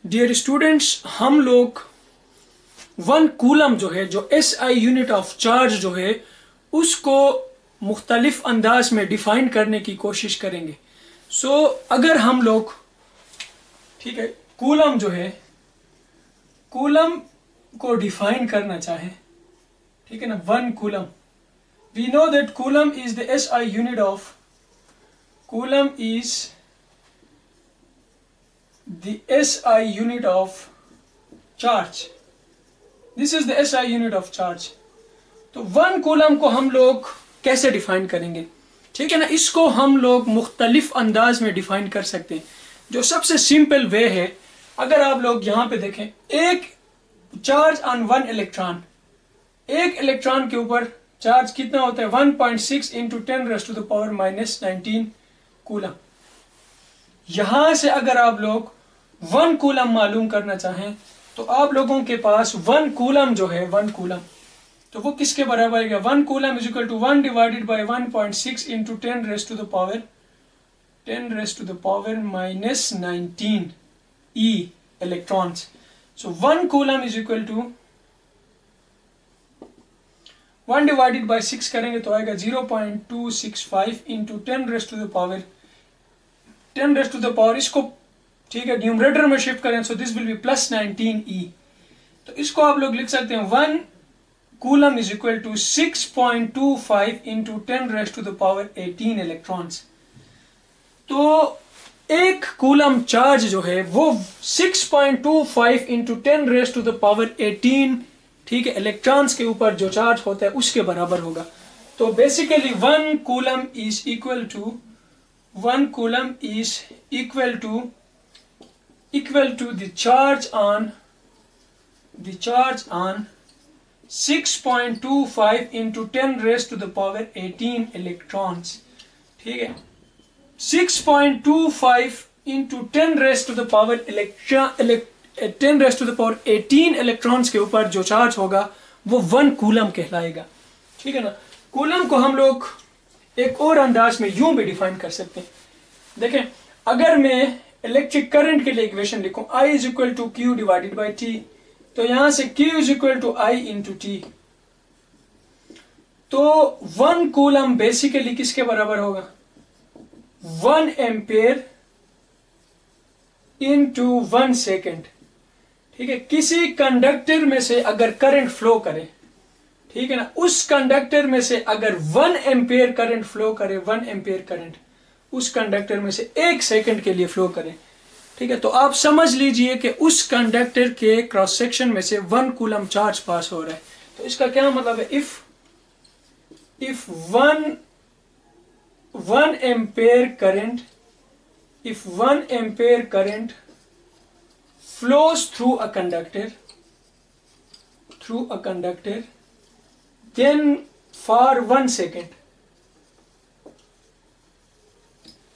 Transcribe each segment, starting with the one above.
Dear students, हम लोग 1 coulomb जो है, जो SI यूनिट ऑफ चार्ज जो है, उसको मुख्तलिफ अंदाज में डिफाइन करने की कोशिश करेंगे। अगर हम लोग, ठीक है, कूलम जो है, कूलम को डिफाइन करना चाहें, ठीक है ना, 1 coulomb, we know that coulomb is the SI unit of, coulomb is the SI unit of charge. This is the SI unit of charge. तो 1 कूलम को हम लोग कैसे डिफाइन करेंगे? ठीक है ना, इसको हम लोग मुख्तलिफ अंदाज में डिफाइन कर सकते हैं। जो सबसे सिंपल वे है, अगर आप लोग यहाँ पे देखें, एक चार्ज ऑन 1 इलेक्ट्रॉन, एक इलेक्ट्रॉन के ऊपर चार्ज कितना होता है? 1.6 इंटू 10⁻⁻19 कूलम। यहां से अगर आप लोग 1 कूलम मालूम करना चाहें तो आप लोगों के पास 1 कूलम जो है, 1 कूलम, तो वो किसके बराबर है? 1 coulomb is equal to 1 divided by 1.6 into 10⁻⁻⁻19 e electrons. So 1 coulomb is equal to 1 divided by 6 करेंगे तो आएगा 0.265 इंटू 10⁻, इसको, ठीक है, न्यूमरेटर में शिफ्ट करें, so this will be +19 e. तो इसको आप लोग लिख सकते हैं 1 coulomb is equal to 6.25 into 10⁻18 electrons. तो 1 कूलम चार्ज जो है वो 6.25 इंटू 10⁻18, ठीक है, इलेक्ट्रॉन्स के ऊपर जो चार्ज होता है उसके बराबर होगा। तो basically 1 coulomb is equal to 1 coulomb is equal to the charge on 6.25 into 10⁻18 electrons। ठीक है, 6.25 into 10⁻18 इलेक्ट्रॉन्स के ऊपर जो चार्ज होगा वो 1 कूलम कहलाएगा। ठीक है ना। कूलम को हम लोग एक और अंदाज में यूं भी डिफाइन कर सकते हैं। देखें, अगर मैं इलेक्ट्रिक करंट के लिए इक्वेशन लिखूं, I is equal to Q divided by T, तो यहां से Q is equal to I into T, तो 1 कूलम बेसिकली किसके बराबर होगा? 1 एम्पेयर इंटू 1 सेकेंड। ठीक है, किसी कंडक्टर में से अगर करंट फ्लो करे, ठीक है ना, उस कंडक्टर में से अगर 1 एम्पेयर करंट फ्लो करे, 1 एम्पेयर करंट उस कंडक्टर में से 1 सेकंड के लिए फ्लो करे, ठीक है, तो आप समझ लीजिए कि उस कंडक्टर के क्रॉस सेक्शन में से 1 कूलम चार्ज पास हो रहा है। तो इसका क्या मतलब है? If 1 ampere current flows through a conductor, then for 1 second,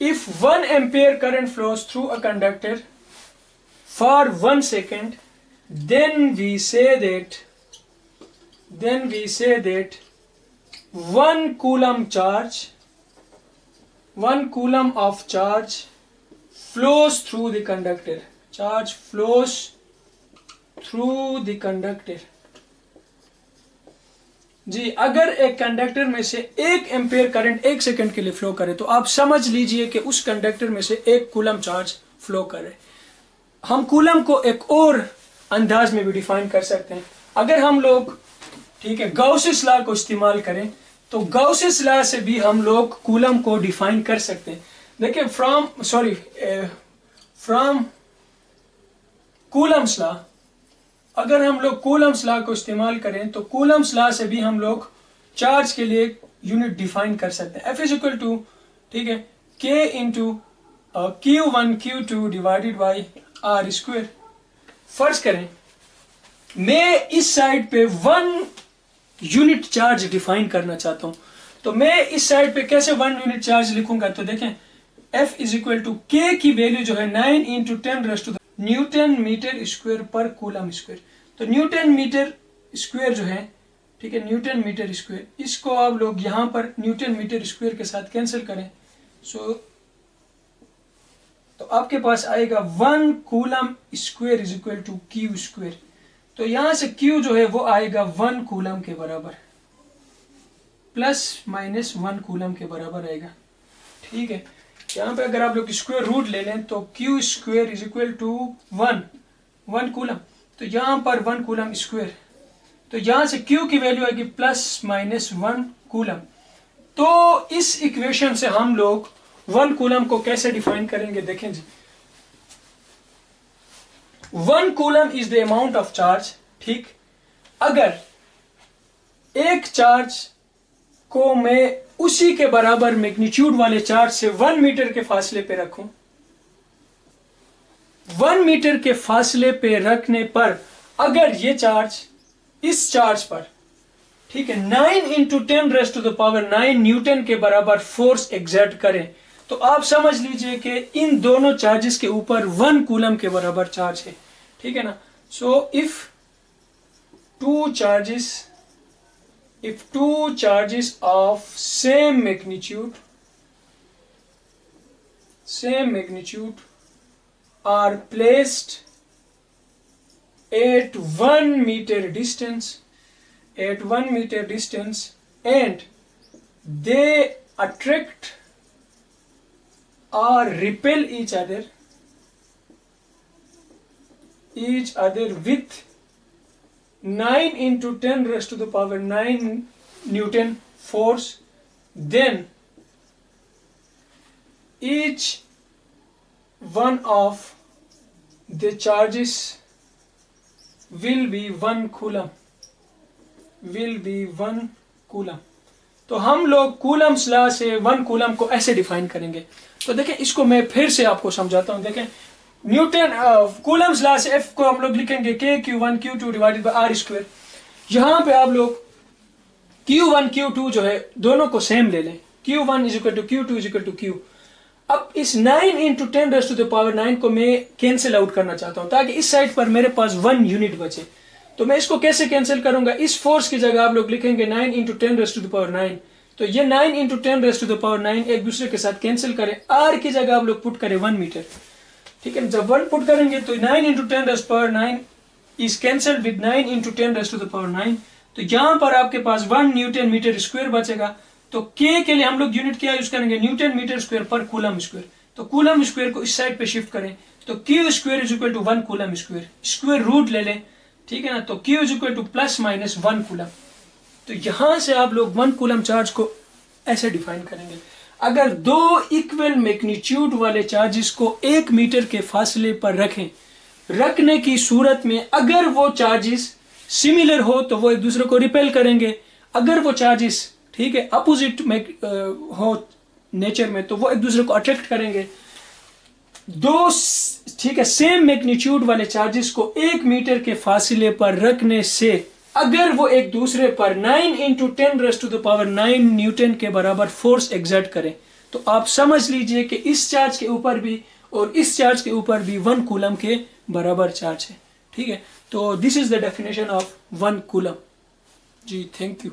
if 1 ampere current flows through a conductor for 1 second, then we say that 1 coulomb of charge flows through the conductor. Charge flows through the conductor. जी, अगर एक conductor में से 1 ampere current 1 second के लिए flow करे तो आप समझ लीजिए कि उस कंडक्टर में से 1 कूलम चार्ज फ्लो करे। हम कूलम को एक और अंदाज में भी डिफाइन कर सकते हैं। अगर हम लोग, ठीक है, गाउसेस लॉ को इस्तेमाल करें तो गाउसेस लॉ से भी हम लोग कूलम को डिफाइन कर सकते हैं। देखिए, फ्रॉम कूलम्स लॉ, अगर हम लोग कूलम्स लॉ को इस्तेमाल करें तो कूलम्स लॉ से भी हम लोग चार्ज के लिए यूनिट डिफाइन कर सकते हैं। F इज इक्वल टू, ठीक है, K into Q1 Q2 divided by R square. फर्ज करें मैं इस साइड पे 1 यूनिट चार्ज डिफाइन करना चाहता हूं, तो मैं इस साइड पे कैसे 1 यूनिट चार्ज लिखूंगा? तो देखें, F is equal to K की वैल्यू जो है 9 इंटू 10⁻⁻⁻ न्यूटन मीटर स्क्वायर पर कूलम स्क्वायर। तो न्यूटन मीटर स्क्वायर जो है, ठीक है, न्यूटन मीटर स्क्वायर, इसको आप लोग यहाँ पर न्यूटन मीटर स्क्वायर के साथ कैंसिल करें, सो तो आपके पास आएगा 1 coulomb square is equal to Q square. तो यहां से क्यू जो है वो आएगा 1 कूलम के बराबर, प्लस माइनस 1 कूलम के बराबर आएगा। ठीक है, यहाँ पे अगर आप लोग स्क्वायर रूट ले लें तो Q square is equal to 1 coulomb, तो यहाँ पर 1 कूलम स्क्वायर, तो यहाँ से क्यू की वैल्यू आएगी प्लस माइनस 1 कूलम। तो इस इक्वेशन से हम लोग 1 कूलम को कैसे डिफाइन करेंगे, देखें जी। 1 coulomb is the amount of charge. ठीक, अगर एक चार्ज को मैं उसी के बराबर मैग्नीट्यूड वाले चार्ज से 1 मीटर के फासले पे रखूं, 1 मीटर के फासले पे रखने पर अगर ये चार्ज इस चार्ज पर, ठीक है, 9 इंटू 10⁻⁹ न्यूटन के बराबर फोर्स एग्जर्ट करें, तो आप समझ लीजिए कि इन दोनों चार्जेस के ऊपर 1 कूलम के बराबर चार्ज है। ठीक है ना। So if two charges of same magnitude are placed at 1 meter distance and they attract or repel each other with 9 into 10⁻⁹ Newton force, then each one of the charges will be 1 coulomb. तो हम लोग Coulomb's law से 1 coulomb को ऐसे define करेंगे। तो देखें, इसको मैं फिर से आपको समझाता हूं। देखें, न्यूटन कूलम्स लॉ से F को हम लोग लिखेंगे Q1 Q2 divided by R square. यहां पे आप लोग Q1 Q2 जो है दोनों को सेम ले लें, Q1 is equal to Q2 is equal to Q। अब इस 9 इंटू 10⁻⁹ को मैं कैंसिल आउट करना चाहता हूं ताकि इस साइड पर मेरे पास 1 यूनिट बचे। तो मैं इसको कैसे कैंसिल करूंगा, इस फोर्स की जगह आप लोग लिखेंगे 9 इंटू 10⁻⁹। तो ये 9 इंटू 10⁻⁹ एक दूसरे के साथ कैंसिल करें, R की जगह आप लोग पुट करें 1 मीटर। ठीक है, जब 1 पुट करेंगे तो 9 into 10⁻⁹ is cancelled with 9 into 10⁻⁹। तो यहां पर आपके पास 1 न्यूटन मीटर स्क्वायर बचेगा। तो K के लिए हम लोग यूनिट क्या यूज करेंगे, न्यूटन मीटर स्क्वायर पर कूलम स्क्वायर। तो कूलम स्क्वायर को इस साइड पे शिफ्ट करें, तो Q square is equal to 1 coulomb square, square root ले लें। ठीक है ना, तो Q is equal to plus minus 1 coulomb. तो यहां से आप लोग 1 कूलम चार्ज को ऐसे डिफाइन करेंगे। अगर दो इक्वल मैग्नीट्यूड वाले चार्जेस को 1 मीटर के फासले पर रखने की सूरत में अगर वो चार्जेस सिमिलर हो तो वो एक दूसरे को रिपेल करेंगे, अगर वो चार्जेस, ठीक है, अपोजिट में हो नेचर में तो वो एक दूसरे को अट्रैक्ट करेंगे। दो, ठीक है, सेम मैग्नीट्यूड वाले चार्जेस को 1 मीटर के फासले पर रखने से अगर वो एक दूसरे पर 9 इंटू 10⁻⁹ न्यूटन के बराबर फोर्स एग्जर्ट करें, तो आप समझ लीजिए कि इस चार्ज के ऊपर भी और इस चार्ज के ऊपर भी 1 कूलम के बराबर चार्ज है। ठीक है, तो this is the definition of 1 coulomb. जी, थैंक यू।